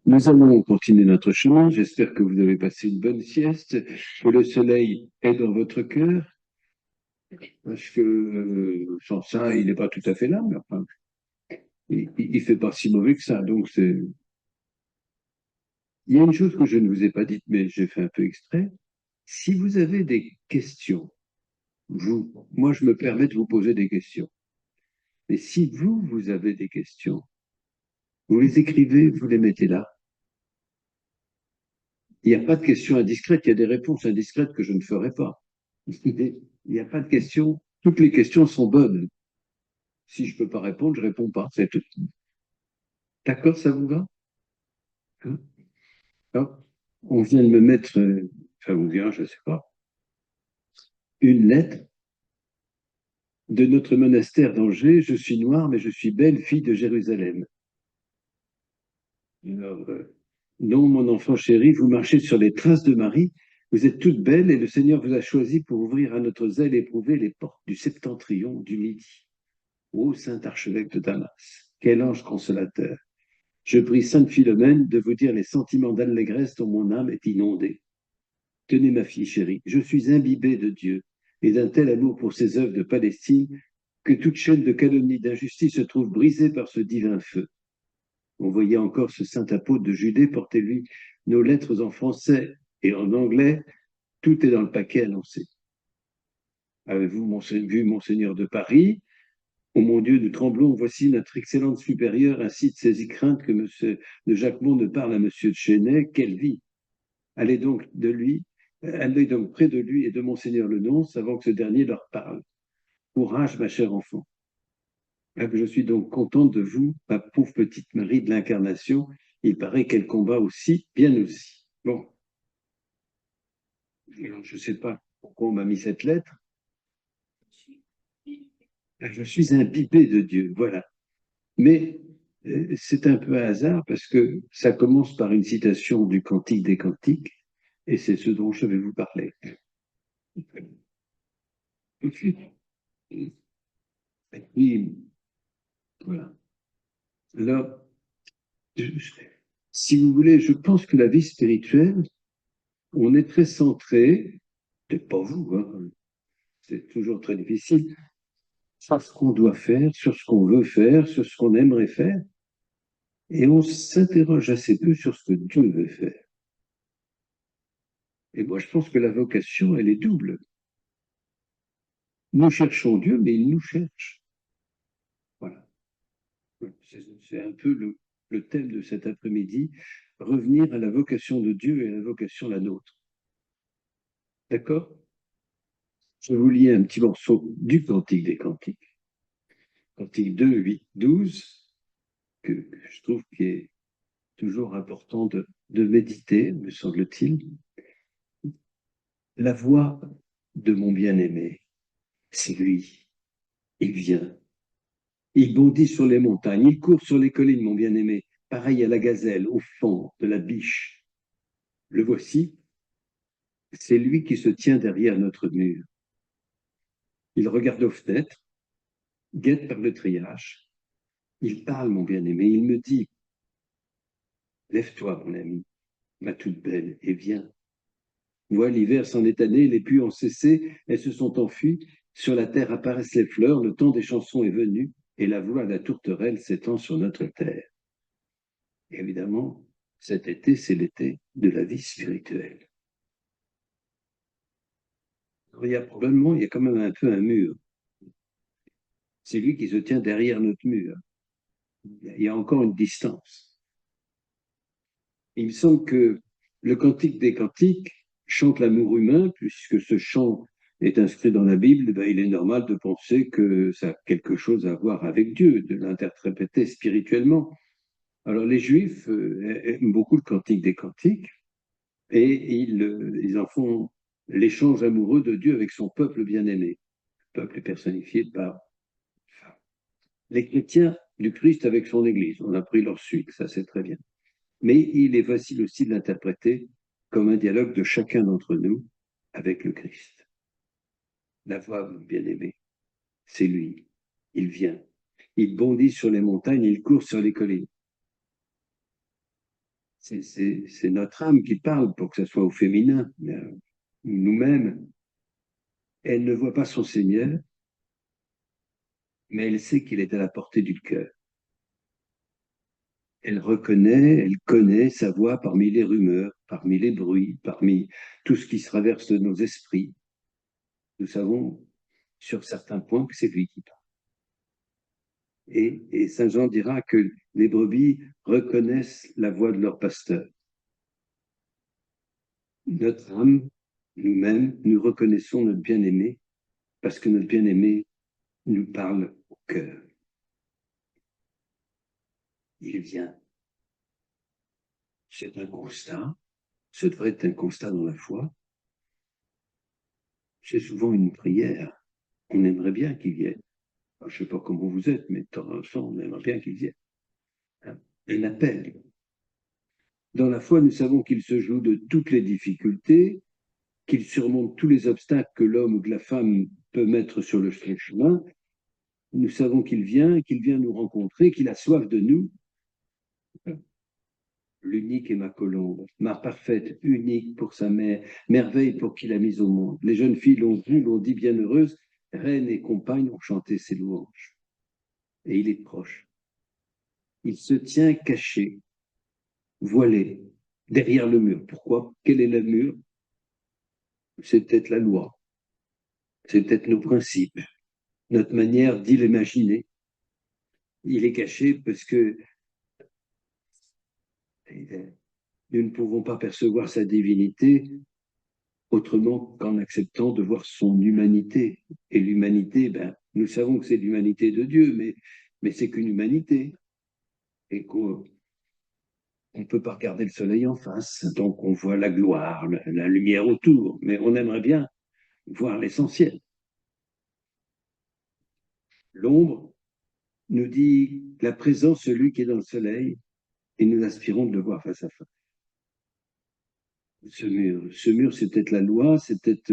Nous allons continuer notre chemin. J'espère que vous avez passé une bonne sieste, que le soleil est dans votre cœur, parce que sans ça, il n'est pas tout à fait là, mais enfin, il fait pas si mauvais que ça. Donc, il y a une chose que je ne vous ai pas dite, mais j'ai fait un peu exprès. Si vous avez des questions, moi, je me permets de vous poser des questions. Mais si vous avez des questions, vous les écrivez, vous les mettez là. Il n'y a pas de questions indiscrètes, il y a des réponses indiscrètes que je ne ferai pas. Il n'y a pas de questions. Toutes les questions sont bonnes. Si je ne peux pas répondre, je ne réponds pas. C'est tout. D'accord, ça vous va? Hein? Alors, on vient de me mettre, ça vous vient, je ne sais pas, une lettre de notre monastère d'Angers. Je suis noire, mais je suis belle, fille de Jérusalem. Alors, non, mon enfant chéri, vous marchez sur les traces de Marie. Vous êtes toute belle et le Seigneur vous a choisi pour ouvrir à notre zèle éprouvé les portes du septentrion du Midi. Ô saint archevêque de Damas, quel ange consolateur! Je prie sainte Philomène de vous dire les sentiments d'allégresse dont mon âme est inondée. Tenez, ma fille chérie, je suis imbibé de Dieu et d'un tel amour pour ses œuvres de Palestine que toute chaîne de calomnie, d'injustice se trouve brisée par ce divin feu. On voyait encore ce saint apôtre de Judée, portez-lui nos lettres en français et en anglais, tout est dans le paquet annoncé. Avez-vous vu Monseigneur de Paris? Oh mon Dieu, nous tremblons, voici notre excellente supérieure ainsi de saisie crainte que monsieur de Jacquemont ne parle à monsieur de Chesnay. Quelle vie! Allez donc de lui, allez donc près de lui et de Monseigneur le Nonce avant que ce dernier leur parle. Courage, ma chère enfant. Je suis donc contente de vous, ma pauvre petite Marie de l'Incarnation. Il paraît qu'elle combat aussi, bien aussi. Bon, alors, je ne sais pas pourquoi on m'a mis cette lettre. Je suis imbibé de Dieu, voilà. Mais c'est un peu un hasard parce que ça commence par une citation du Cantique des Cantiques et c'est ce dont je vais vous parler. Et puis, voilà. Alors, si vous voulez, je pense que la vie spirituelle, on est très centré, peut-être pas vous, hein, c'est toujours très difficile, sur ce qu'on doit faire, sur ce qu'on veut faire, sur ce qu'on aimerait faire, et on s'interroge assez peu sur ce que Dieu veut faire. Et moi, je pense que la vocation, elle est double. Nous cherchons Dieu, mais il nous cherche. Voilà. C'est un peu le thème de cet après-midi, revenir à la vocation de Dieu et à la vocation la nôtre. D'accord? Je vais vous lis un petit morceau du Cantique des Cantiques. Cantique 2, 8, 12, que je trouve qui est toujours important de méditer, me semble-t-il. La voix de mon bien-aimé, c'est lui. Il vient. Il bondit sur les montagnes, il court sur les collines, mon bien-aimé, pareil à la gazelle au fond de la biche. Le voici, c'est lui qui se tient derrière notre mur. Il regarde aux fenêtres, guette par le treillage. Il parle, mon bien-aimé, il me dit, lève-toi, mon ami, ma toute belle, et viens. Vois, l'hiver s'en est allé, les pluies ont cessé, elles se sont enfuies, sur la terre apparaissent les fleurs, le temps des chansons est venu, et la voix de la tourterelle s'étend sur notre terre. Et évidemment, cet été, c'est l'été de la vie spirituelle. Alors, il y a quand même un peu un mur. C'est lui qui se tient derrière notre mur. Il y a encore une distance. Il me semble que le Cantique des Cantiques chante l'amour humain, puisque ce chant est inscrit dans la Bible, ben, il est normal de penser que ça a quelque chose à voir avec Dieu, de l'interpréter spirituellement. Alors les Juifs aiment beaucoup le Cantique des Cantiques et ils en font l'échange amoureux de Dieu avec son peuple bien-aimé. Le peuple est personnifié par les chrétiens du Christ avec son Église. On a pris leur suite, ça c'est très bien. Mais il est facile aussi de l'interpréter comme un dialogue de chacun d'entre nous avec le Christ. La voix, bien-aimé, c'est lui. Il vient. Il bondit sur les montagnes, il court sur les collines. C'est notre âme qui parle pour que ça soit au féminin. Nous-mêmes, elle ne voit pas son Seigneur, mais elle sait qu'il est à la portée du cœur. Elle reconnaît, elle connaît sa voix parmi les rumeurs, parmi les bruits, parmi tout ce qui se traverse de nos esprits. Nous savons sur certains points que c'est lui qui parle. Et Saint Jean dira que les brebis reconnaissent la voix de leur pasteur. Notre âme, nous-mêmes, nous reconnaissons notre bien-aimé parce que notre bien-aimé nous parle au cœur. Il vient. C'est un constat. Ce devrait être un constat dans la foi. C'est souvent une prière. On aimerait bien qu'il vienne. Alors, je ne sais pas comment vous êtes, mais de temps en temps, on aimerait bien qu'il vienne. Un appel. Dans la foi, nous savons qu'il se joue de toutes les difficultés, qu'il surmonte tous les obstacles que l'homme ou que la femme peut mettre sur le chemin. Nous savons qu'il vient nous rencontrer, qu'il a soif de nous. L'unique est ma colombe, ma parfaite, unique pour sa mère, merveille pour qui l'a mise au monde. Les jeunes filles l'ont vue, l'ont dit bienheureuse, reine et compagne ont chanté ses louanges. Et il est proche. Il se tient caché, voilé, derrière le mur. Pourquoi? Quel est le mur? C'est peut-être la loi, c'est peut-être nos principes, notre manière d'y l'imaginer. Il est caché parce que nous ne pouvons pas percevoir sa divinité autrement qu'en acceptant de voir son humanité. Et l'humanité, ben, nous savons que c'est l'humanité de Dieu, mais c'est qu'une humanité. Et qu'on ne peut pas regarder le soleil en face. Donc on voit la gloire, la lumière autour, mais on aimerait bien voir l'essentiel. L'ombre nous dit la présence, celui qui est dans le soleil, et nous aspirons de le voir face à face. Ce mur, c'est peut-être la loi, c'est peut-être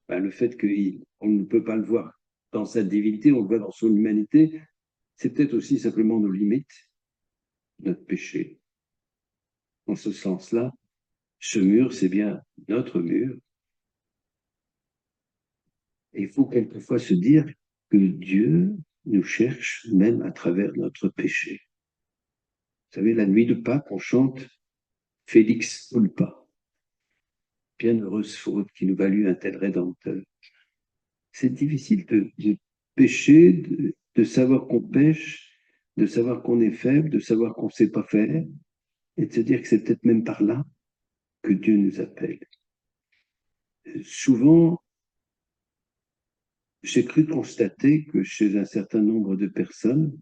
le fait qu'on ne peut pas le voir dans sa divinité, on le voit dans son humanité, c'est peut-être aussi simplement nos limites, notre péché. En ce sens-là, ce mur, c'est bien notre mur. Et il faut quelquefois se dire que Dieu nous cherche même à travers notre péché. Vous savez, la nuit de Pâques, on chante Félix culpa. Bienheureuse faute qui nous valut un tel rédempteur. C'est difficile de pécher, de savoir qu'on pêche, de savoir qu'on est faible, de savoir qu'on ne sait pas faire, et de se dire que c'est peut-être même par là que Dieu nous appelle. Souvent, j'ai cru constater que chez un certain nombre de personnes,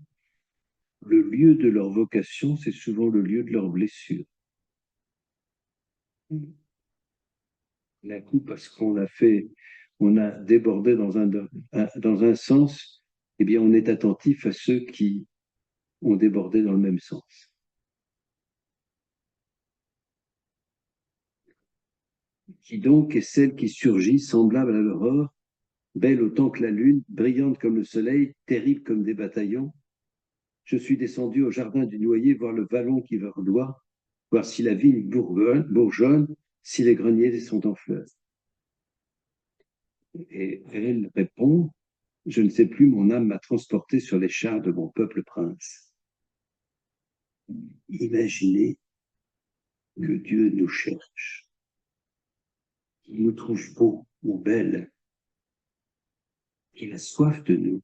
le lieu de leur vocation, c'est souvent le lieu de leur blessure. D'un coup, parce qu'on a fait, on a débordé dans un sens, eh bien, on est attentif à ceux qui ont débordé dans le même sens. Qui donc est celle qui surgit, semblable à l'aurore, belle autant que la lune, brillante comme le soleil, terrible comme des bataillons. Je suis descendu au jardin du noyer voir le vallon qui verdoie, voir si la vigne bourgeonne, si les greniers sont en fleurs. Et elle répond, je ne sais plus, mon âme m'a transporté sur les chars de mon peuple prince. Imaginez que Dieu nous cherche, qu'il nous trouve beaux ou belles, qu'il a soif de nous.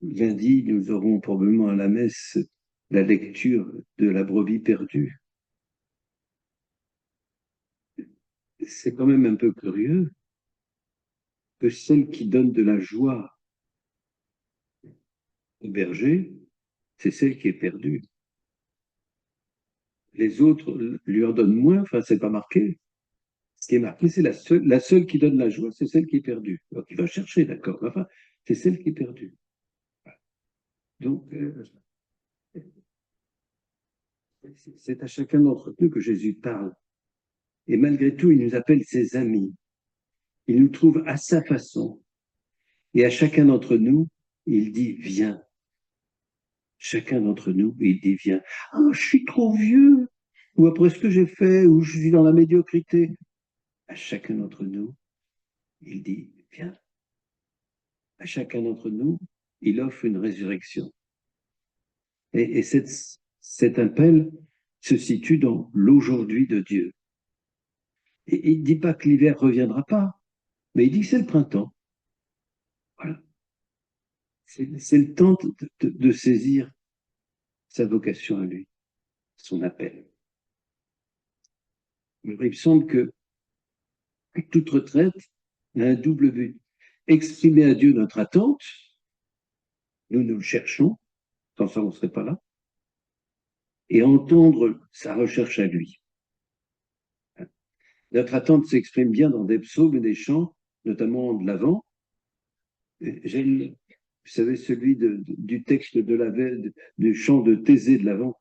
Lundi, nous aurons probablement à la messe la lecture de la brebis perdue. C'est quand même un peu curieux que celle qui donne de la joie au berger, c'est celle qui est perdue. Les autres lui en donnent moins, enfin, c'est pas marqué. Ce qui est marqué, c'est la seule qui donne la joie, c'est celle qui est perdue. Donc, il va chercher, d'accord, enfin, c'est celle qui est perdue. Donc, c'est à chacun d'entre nous que Jésus parle. Et malgré tout, il nous appelle ses amis. Il nous trouve à sa façon. Et à chacun d'entre nous, il dit, viens. Chacun d'entre nous, il dit, viens. Ah, je suis trop vieux. Ou après ce que j'ai fait, ou je suis dans la médiocrité. À chacun d'entre nous, il dit, viens. À chacun d'entre nous, il offre une résurrection. Et cet appel se situe dans l'aujourd'hui de Dieu. Et il ne dit pas que l'hiver ne reviendra pas, mais il dit que c'est le printemps. Voilà. C'est le temps de saisir sa vocation à lui, son appel. Il me semble que toute retraite a un double but. Exprimer à Dieu notre attente, nous le cherchons, sans ça on ne serait pas là, et entendre sa recherche à lui. Notre attente s'exprime bien dans des psaumes et des chants, notamment de l'Avent. J'aime, vous savez, celui du texte du chant de Thésée de l'Avent.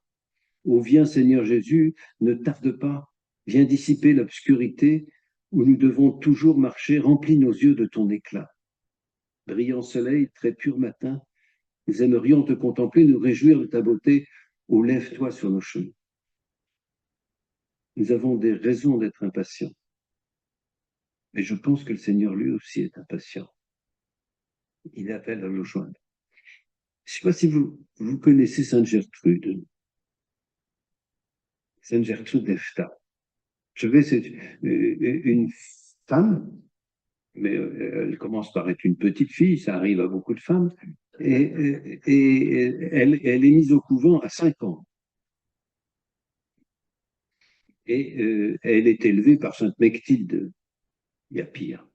Ô viens Seigneur Jésus, ne tarde pas, viens dissiper l'obscurité où nous devons toujours marcher, remplis nos yeux de ton éclat. Brillant soleil, très pur matin, nous aimerions te contempler, nous réjouir de ta beauté. Oh, lève-toi sur nos chemins. Nous avons des raisons d'être impatients. Mais je pense que le Seigneur lui aussi est impatient. Il appelle à le joindre. Je ne sais pas si vous connaissez Sainte Gertrude. Sainte Gertrude d'Efta. C'est une femme, mais elle commence par être une petite fille, ça arrive à beaucoup de femmes, et elle est mise au couvent à 5 ans. Et elle est élevée par Sainte Mechtilde, il y a pire.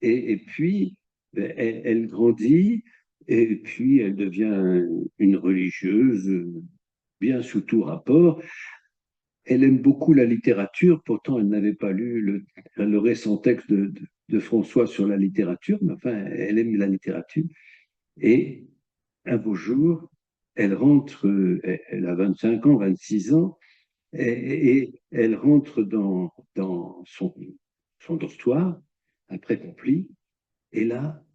Et puis, elle grandit, et puis elle devient une religieuse, bien sous tout rapport. Elle aime beaucoup la littérature, pourtant elle n'avait pas lu le récent texte de François sur la littérature, mais enfin, elle aime la littérature. Et un beau jour, elle rentre, elle a 25 ans, 26 ans, et elle rentre dans son dortoir, après compli, et là,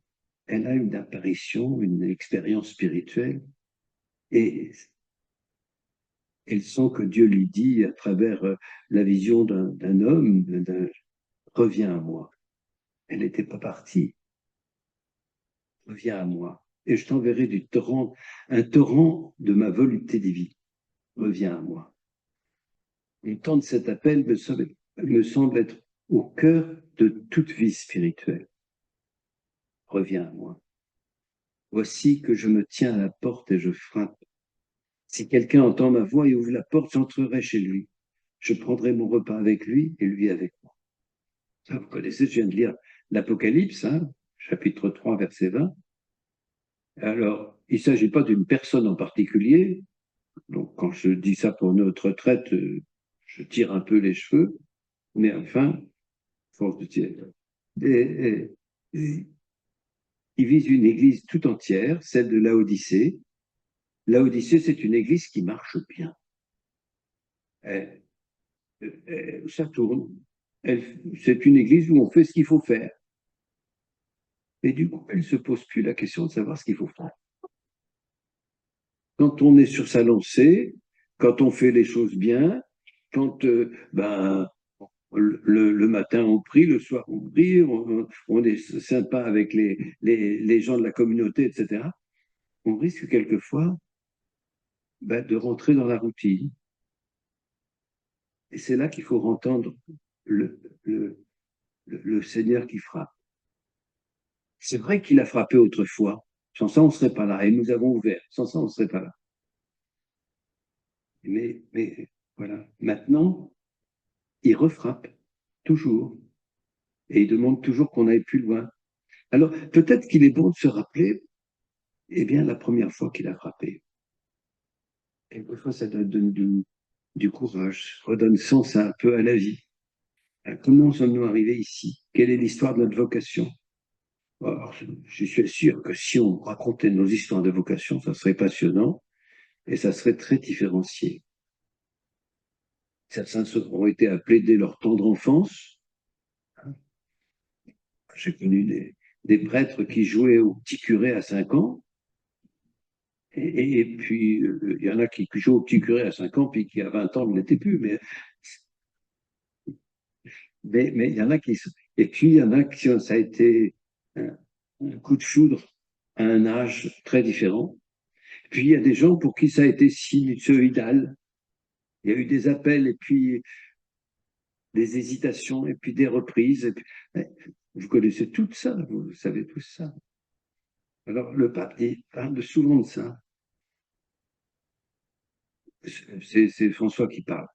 elle a une apparition, une expérience spirituelle, et elle sent que Dieu lui dit, à travers la vision d'un homme, reviens à moi. Elle n'était pas partie. Reviens à moi. Et je t'enverrai un torrent de ma volupté divine. Reviens à moi. Le temps de cet appel me semble être au cœur de toute vie spirituelle. Reviens à moi. Voici que je me tiens à la porte et je frappe. Si quelqu'un entend ma voix et ouvre la porte, j'entrerai chez lui. Je prendrai mon repas avec lui et lui avec moi. Ça, vous connaissez, je viens de lire l'Apocalypse, hein, chapitre 3, verset 20. Alors, il ne s'agit pas d'une personne en particulier. Donc, quand je dis ça pour notre retraite, je tire un peu les cheveux. Mais enfin, force de tirer. Et, et, il vise une église tout entière, celle de Laodicée. Laodicée, c'est une église qui marche bien. Ça tourne. C'est une église où on fait ce qu'il faut faire. Et du coup, elle ne se pose plus la question de savoir ce qu'il faut faire. Quand on est sur sa lancée, quand on fait les choses bien, quand le matin on prie, le soir on prie, on est sympa avec les gens de la communauté, etc., on risque quelquefois de rentrer dans la routine. Et c'est là qu'il faut entendre le, le, le Seigneur qui frappe. C'est vrai qu'il a frappé autrefois. Sans ça, on ne serait pas là. Et nous avons ouvert. Sans ça, on ne serait pas là. Mais voilà. Maintenant, il refrappe. Toujours. Et il demande toujours qu'on aille plus loin. Alors, peut-être qu'il est bon de se rappeler, eh bien, la première fois qu'il a frappé. Quelquefois, ça donne du courage, redonne sens un peu à la vie. Comment sommes-nous arrivés ici? Quelle est l'histoire de notre vocation? Alors, je suis sûr que si on racontait nos histoires de vocation, ça serait passionnant et ça serait très différencié. Certains ont été appelés dès leur tendre enfance. J'ai connu des prêtres qui jouaient au petit curé à 5 ans. Et puis, il y en a qui jouent au petit curé à 5 ans, puis qui à 20 ans ne l'étaient plus. Mais il y en a qui. Et puis, il y en a qui ça a été un coup de foudre à un âge très différent. Puis, il y a des gens pour qui ça a été sinusoïdal. Il y a eu des appels, et puis des hésitations, et puis des reprises. Et puis, vous connaissez tout ça, vous savez tout ça. Alors, le pape parle souvent de ça. C'est François qui parle.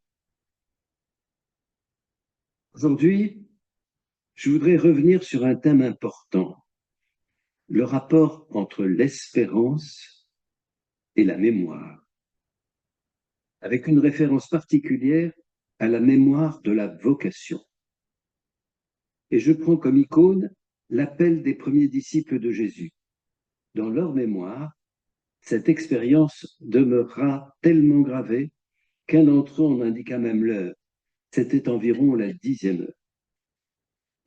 Aujourd'hui, je voudrais revenir sur un thème important, le rapport entre l'espérance et la mémoire, avec une référence particulière à la mémoire de la vocation. Et je prends comme icône l'appel des premiers disciples de Jésus. Dans leur mémoire, cette expérience demeurera tellement gravée qu'un d'entre eux en indiqua même l'heure. C'était environ la 10e heure.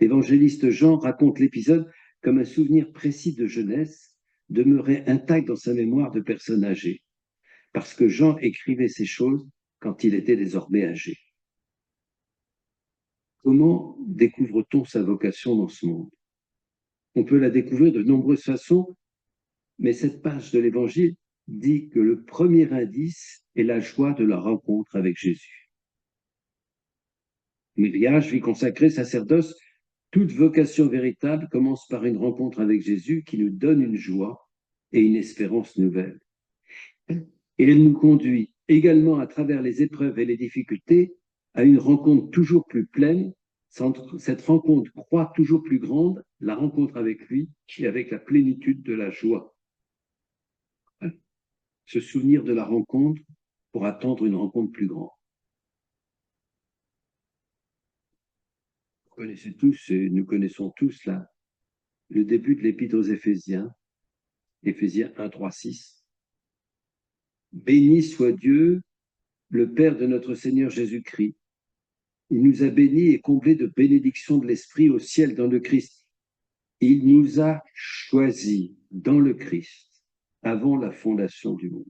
L'évangéliste Jean raconte l'épisode comme un souvenir précis de jeunesse, demeuré intact dans sa mémoire de personne âgée, parce que Jean écrivait ces choses quand il était désormais âgé. Comment découvre-t-on sa vocation dans ce monde? On peut la découvrir de nombreuses façons, mais cette page de l'Évangile dit que le premier indice est la joie de la rencontre avec Jésus. Mariage, vie consacrée, sacerdoce, toute vocation véritable commence par une rencontre avec Jésus qui nous donne une joie et une espérance nouvelle. Et elle nous conduit également à travers les épreuves et les difficultés à une rencontre toujours plus pleine. Cette rencontre croît toujours plus grande, la rencontre avec lui et avec la plénitude de la joie. Se souvenir de la rencontre pour attendre une rencontre plus grande. Vous connaissez tous, et nous connaissons tous là, le début de l'Épître aux Éphésiens, Éphésiens 1, 3, 6. Béni soit Dieu, le Père de notre Seigneur Jésus-Christ. Il nous a bénis et comblés de bénédictions de l'Esprit au ciel dans le Christ. Il nous a choisis dans le Christ avant la fondation du monde.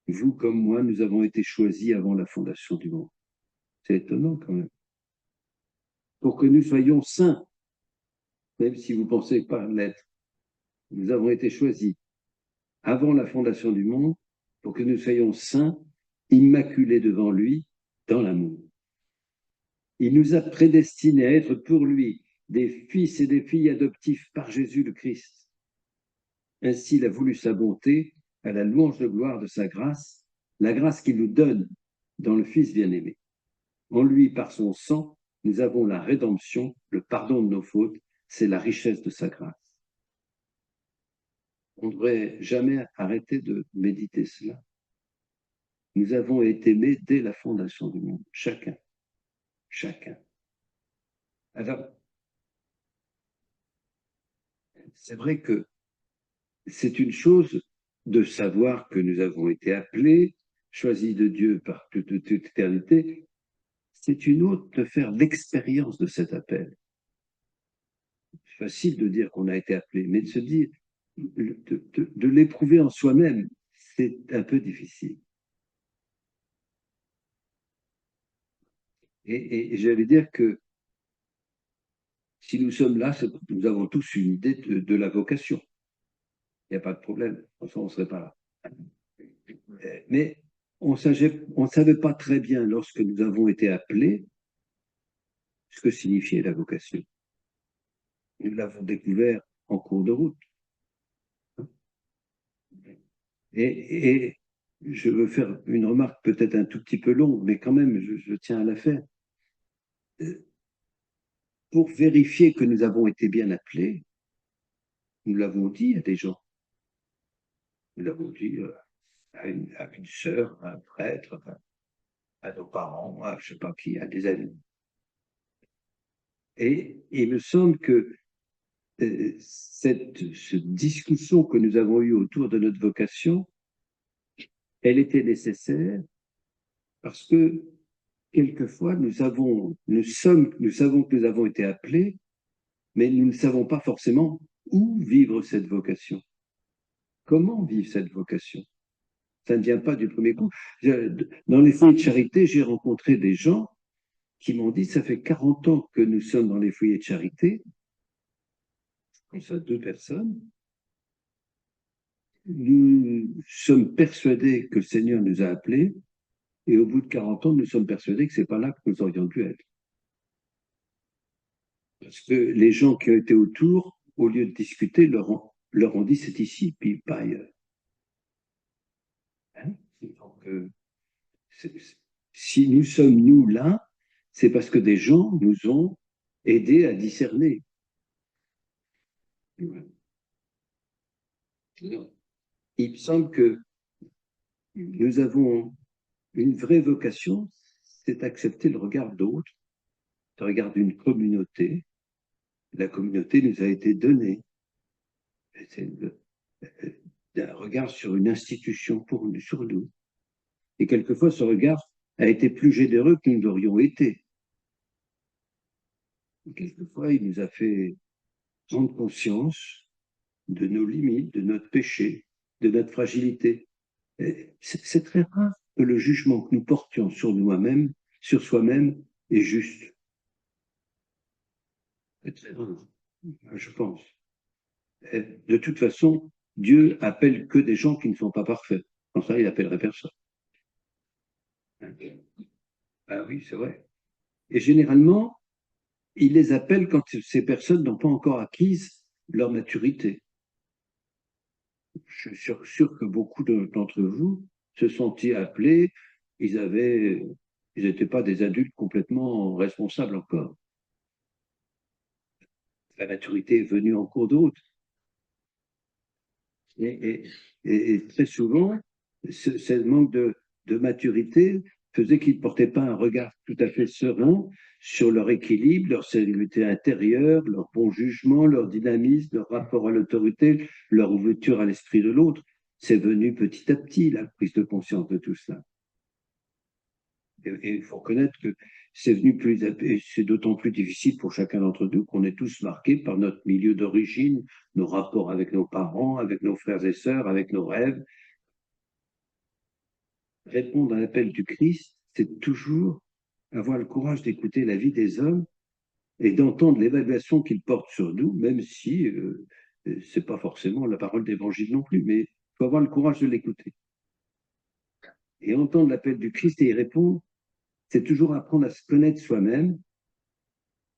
Vous comme moi, nous avons été choisis avant la fondation du monde. C'est étonnant quand même. Pour que nous soyons saints, même si vous ne pensez pas l'être. Nous avons été choisis avant la fondation du monde pour que nous soyons saints, immaculés devant lui, dans l'amour. Il nous a prédestinés à être pour lui des fils et des filles adoptifs par Jésus le Christ. Ainsi, il a voulu sa bonté à la louange de gloire de sa grâce, la grâce qu'il nous donne dans le Fils bien-aimé. En lui, par son sang, nous avons la rédemption, le pardon de nos fautes, c'est la richesse de sa grâce. On ne devrait jamais arrêter de méditer cela. Nous avons été aimés dès la fondation du monde, chacun. Chacun. Alors, c'est vrai que c'est une chose de savoir que nous avons été appelés, choisis de Dieu par toute éternité. C'est une autre de faire l'expérience de cet appel. C'est facile de dire qu'on a été appelé, mais de se dire, de l'éprouver en soi-même, c'est un peu difficile. Et j'allais dire que si nous sommes là, nous avons tous une idée de la vocation. Il n'y a pas de problème, on ne serait pas là. Mais on ne savait pas très bien, lorsque nous avons été appelés, ce que signifiait la vocation. Nous l'avons découvert en cours de route. Et je veux faire une remarque peut-être un tout petit peu longue, mais quand même, je tiens à la faire. Pour vérifier que nous avons été bien appelés, nous l'avons dit à des gens. Nous l'avons dit à une sœur, à un prêtre, à nos parents, à je ne sais pas qui, à des amis. Et il me semble que cette discussion que nous avons eue autour de notre vocation, elle était nécessaire parce que quelquefois nous savons que nous avons été appelés, mais nous ne savons pas forcément où vivre cette vocation. Comment vivre cette vocation? Ça ne vient pas du premier coup. Dans les foyers de charité, j'ai rencontré des gens qui m'ont dit, ça fait 40 ans que nous sommes dans les foyers de charité, comme ça, 2 personnes. Nous sommes persuadés que le Seigneur nous a appelés, et au bout de 40 ans, nous sommes persuadés que ce n'est pas là que nous aurions dû être. Parce que les gens qui ont été autour, au lieu de discuter, leur ont dit c'est ici, puis pas ailleurs. Hein? Donc, si nous sommes nous là, c'est parce que des gens nous ont aidés à discerner. Il me semble que nous avons une vraie vocation, c'est accepter le regard d'autres, le regard d'une communauté. La communauté nous a été donnée. C'est un regard sur une institution sur nous. Et quelquefois, ce regard a été plus généreux que nous l'aurions été. Quelquefois, il nous a fait prendre conscience de nos limites, de notre péché, de notre fragilité. C'est très rare que le jugement que nous portions sur nous-mêmes, sur soi-même, est juste. C'est très rare, je pense. De toute façon, Dieu appelle que des gens qui ne sont pas parfaits. Sans ça, il n'appellerait personne. Ah oui, c'est vrai. Et généralement, il les appelle quand ces personnes n'ont pas encore acquise leur maturité. Je suis sûr que beaucoup d'entre vous se sentaient appelés, ils n'étaient pas des adultes complètement responsables encore. La maturité est venue en cours de route. Et très souvent, ce manque de maturité faisait qu'ils ne portaient pas un regard tout à fait serein sur leur équilibre, leur sérénité intérieure, leur bon jugement, leur dynamisme, leur rapport à l'autorité, leur ouverture à l'esprit de l'autre. C'est venu petit à petit, la prise de conscience de tout cela. Et il faut reconnaître que c'est venu c'est d'autant plus difficile pour chacun d'entre nous qu'on est tous marqués par notre milieu d'origine, nos rapports avec nos parents, avec nos frères et sœurs, avec nos rêves. Répondre à l'appel du Christ, c'est toujours avoir le courage d'écouter la vie des hommes et d'entendre l'évaluation qu'ils portent sur nous, même si ce n'est pas forcément la parole d'évangile non plus, mais il faut avoir le courage de l'écouter. Et entendre l'appel du Christ et y répondre, c'est toujours apprendre à se connaître soi-même.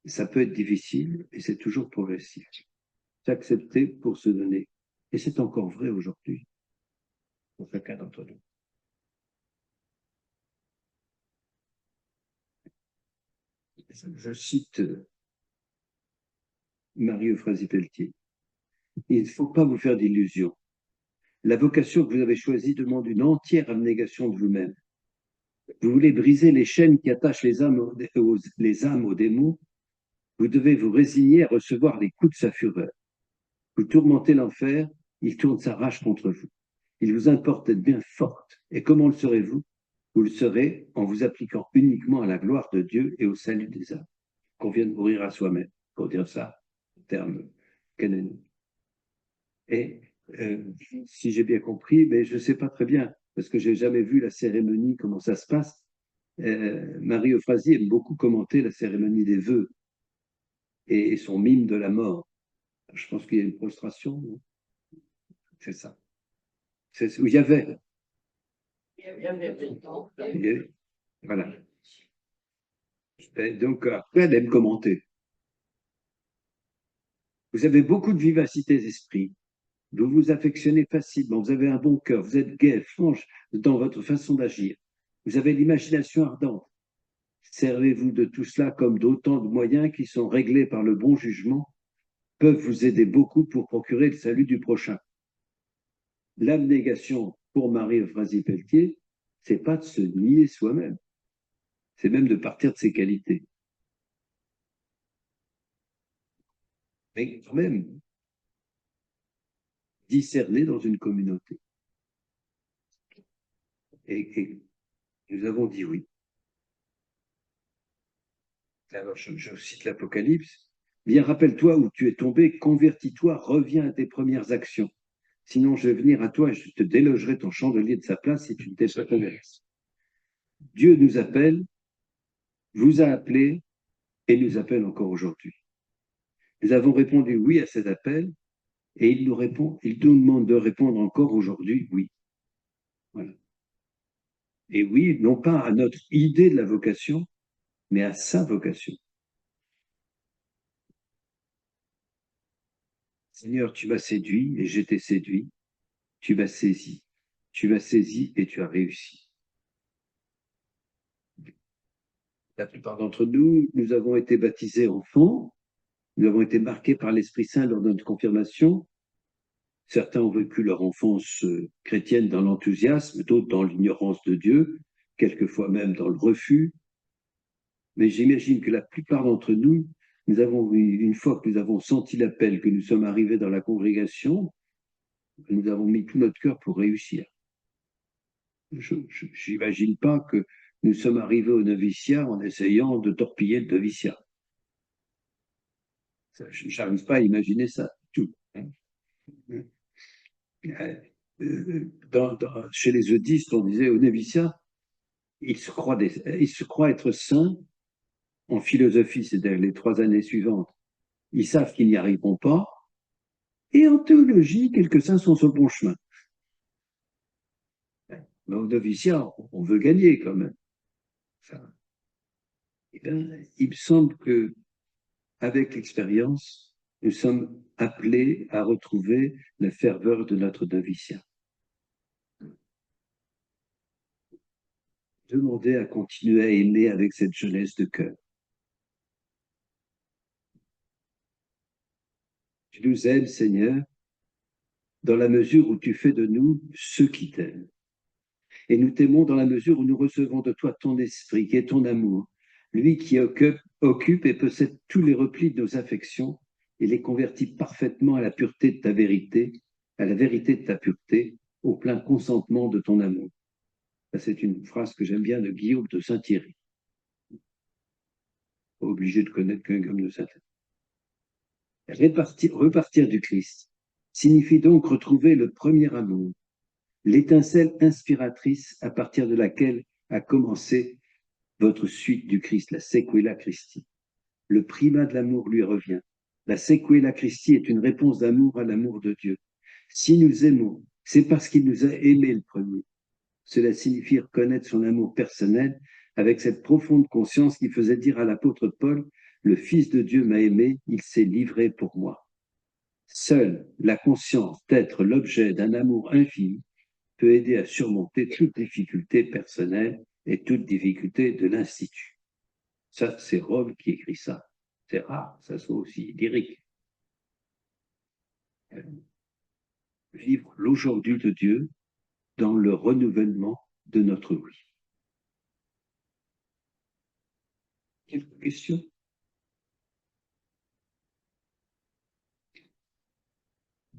Ça peut être difficile et c'est toujours progressif. S'accepter pour se donner. Et c'est encore vrai aujourd'hui pour chacun d'entre nous. Je cite Marie-Euphrasie-Pelletier. Il ne faut pas vous faire d'illusions. La vocation que vous avez choisie demande une entière abnégation de vous-même. Vous voulez briser les chaînes qui attachent les âmes aux démons, vous devez vous résigner à recevoir les coups de sa fureur. Vous tourmentez l'enfer, il tourne sa rage contre vous. Il vous importe d'être bien forte. Et comment le serez-vous? Vous le serez en vous appliquant uniquement à la gloire de Dieu et au salut des âmes. Qu'on vienne mourir à soi-même, pour dire ça, en termes canoniques. Et si j'ai bien compris, mais je ne sais pas très bien, parce que je n'ai jamais vu la cérémonie, comment ça se passe. Marie-Euphrasie aime beaucoup commenter la cérémonie des vœux et son mime de la mort. Je pense qu'il y a une prostration, c'est ça. C'est où il y avait. Voilà. Et donc, après, elle aime commenter. Vous avez beaucoup de vivacité d'esprit. Vous vous affectionnez facilement. Vous avez un bon cœur. Vous êtes gai, franche dans votre façon d'agir. Vous avez l'imagination ardente. Servez-vous de tout cela comme d'autant de moyens qui sont réglés par le bon jugement, peuvent vous aider beaucoup pour procurer le salut du prochain. L'abnégation pour Marie-Euphrasie-Pelletier, c'est pas de se nier soi-même, c'est même de partir de ses qualités. Mais quand même, discerner dans une communauté. Et nous avons dit oui. Alors, je cite l'Apocalypse. Bien, rappelle-toi où tu es tombé, convertis-toi, reviens à tes premières actions. Sinon, je vais venir à toi et je te délogerai ton chandelier de sa place si tu ne t'es pas converti. Dieu nous appelle, vous a appelé et nous appelle encore aujourd'hui. Nous avons répondu oui à cet appel et il nous demande de répondre encore aujourd'hui oui. Voilà. Et oui, non pas à notre idée de la vocation, mais à sa vocation. Seigneur, tu m'as séduit et j'étais séduit. Tu m'as saisi. Tu m'as saisi et tu as réussi. La plupart d'entre nous, nous avons été baptisés enfants. Nous avons été marqués par l'Esprit Saint lors de notre confirmation. Certains ont vécu leur enfance chrétienne dans l'enthousiasme, d'autres dans l'ignorance de Dieu, quelquefois même dans le refus. Mais j'imagine que la plupart d'entre nous, nous avons eu, une fois que nous avons senti l'appel, que nous sommes arrivés dans la congrégation, nous avons mis tout notre cœur pour réussir. Je n'imagine pas que nous sommes arrivés au noviciat en essayant de torpiller le noviciat. Je n'arrive pas à imaginer ça du tout. Chez les eudistes, on disait au noviciat, ils se croient être saints en philosophie, c'est-à-dire les 3 années suivantes. Ils savent qu'ils n'y arriveront pas. Et en théologie, quelques saints sont sur le bon chemin. Mais au noviciat, on veut gagner quand même. Enfin, eh bien, il me semble que avec l'expérience, nous sommes appelés à retrouver la ferveur de notre noviciat. Demander à continuer à aimer avec cette jeunesse de cœur. Tu nous aimes, Seigneur, dans la mesure où tu fais de nous ceux qui t'aiment. Et nous t'aimons dans la mesure où nous recevons de toi ton esprit, qui est ton amour, lui qui occupe et possède tous les replis de nos affections et les convertit parfaitement à la pureté de ta vérité, à la vérité de ta pureté, au plein consentement de ton amour. C'est une phrase que j'aime bien de Guillaume de Saint-Thierry. Pas obligé de connaître qu'un Guillaume de Saint-Thierry. Repartir du Christ signifie donc retrouver le premier amour, l'étincelle inspiratrice à partir de laquelle a commencé votre suite du Christ, la sequela Christi. Le primat de l'amour lui revient. La sequela Christi est une réponse d'amour à l'amour de Dieu. Si nous aimons, c'est parce qu'il nous a aimés le premier. Cela signifie reconnaître son amour personnel avec cette profonde conscience qui faisait dire à l'apôtre Paul, le Fils de Dieu m'a aimé, il s'est livré pour moi. Seule la conscience d'être l'objet d'un amour infini peut aider à surmonter toute difficulté personnelle et toute difficulté de l'Institut. Ça, c'est Rome qui écrit ça. C'est rare, ça soit aussi lyrique. Vivre l'aujourd'hui de Dieu dans le renouvellement de notre oui. Quelques questions?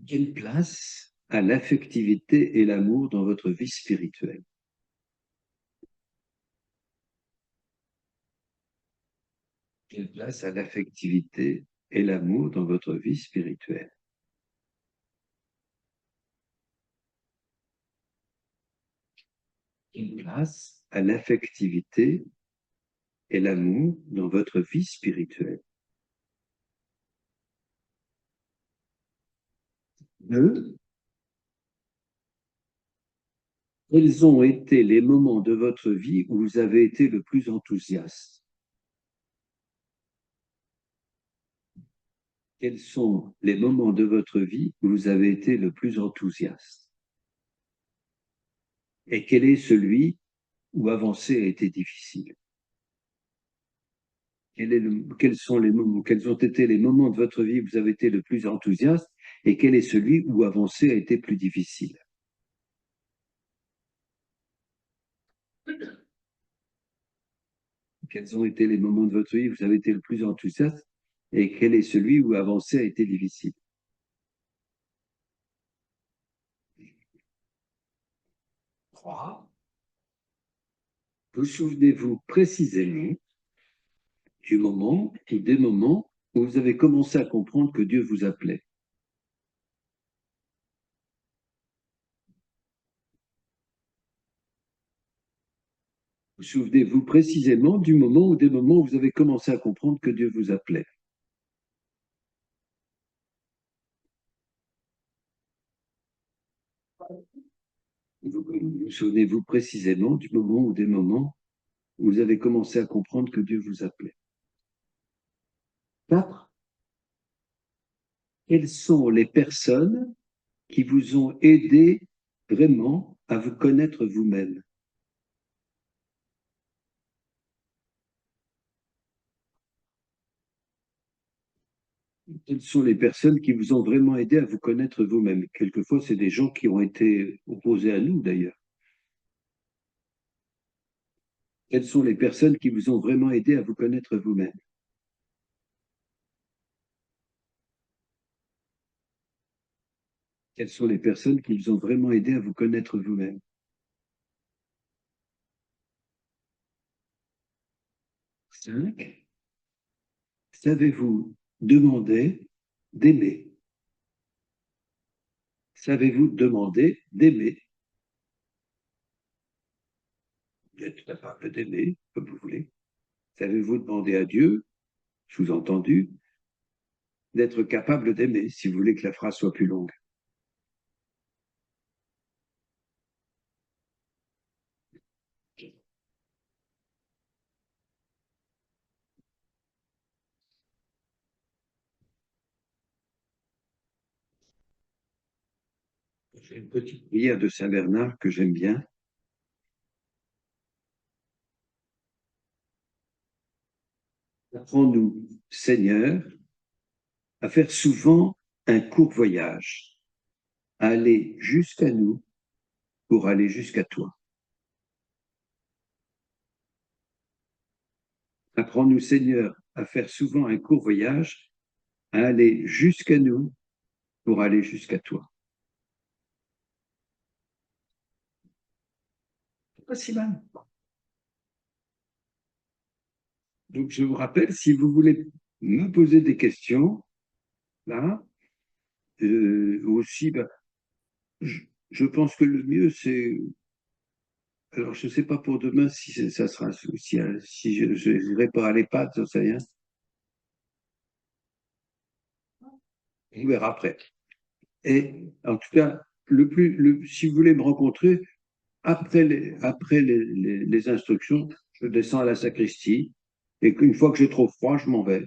Quelle place a l'affectivité et l'amour dans votre vie spirituelle? Quelle place a l'affectivité et l'amour dans votre vie spirituelle? Quelle place a l'affectivité et l'amour dans votre vie spirituelle? 2. Quels ont été les moments de votre vie où vous avez été le plus enthousiaste? Quels sont les moments de votre vie où vous avez été le plus enthousiaste? Et quel est celui où avancer a été difficile? Quels ont été les moments de votre vie où vous avez été le plus enthousiaste et quel est celui où avancer a été plus difficile? Quels ont été les moments de votre vie où vous avez été le plus enthousiaste et quel est celui où avancer a été difficile? 3. Vous souvenez-vous précisément du moment ou des moments où vous avez commencé à comprendre que Dieu vous appelait? Vous souvenez-vous précisément du moment ou des moments où vous avez commencé à comprendre que Dieu vous appelait? Vous souvenez-vous précisément du moment ou des moments où vous avez commencé à comprendre que Dieu vous appelait? 4. Quelles sont les personnes qui vous ont aidé vraiment à vous connaître vous-même? Quelles sont les personnes qui vous ont vraiment aidé à vous connaître vous-même? Quelquefois, c'est des gens qui ont été opposés à nous, d'ailleurs. Quelles sont les personnes qui vous ont vraiment aidé à vous connaître vous-même? Quelles sont les personnes qui vous ont vraiment aidé à vous connaître vous-même? 5. Savez-vous demander d'aimer? Savez-vous demander d'aimer? Vous êtes capable d'aimer comme vous voulez. Savez-vous demander à Dieu, sous-entendu, d'être capable d'aimer, si vous voulez que la phrase soit plus longue? J'ai une petite prière de Saint Bernard que j'aime bien. Apprends-nous, Seigneur, à faire souvent un court voyage, à aller jusqu'à nous pour aller jusqu'à toi. Apprends-nous, Seigneur, à faire souvent un court voyage, à aller jusqu'à nous pour aller jusqu'à toi. C'est pas si mal. Donc, je vous rappelle, si vous voulez me poser des questions, là, aussi, ben, je pense que le mieux, c'est. Alors, je ne sais pas pour demain si ça sera. Si je n'irai pas à l'EHPAD, ça sais rien. On verra après. Et en tout cas, si vous voulez me rencontrer, après les instructions, je descends à la sacristie et qu'une fois que j'ai trop froid, je m'en vais.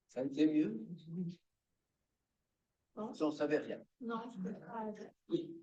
Ça a été mieux si on ne savait rien. Non, je peux pas. Oui.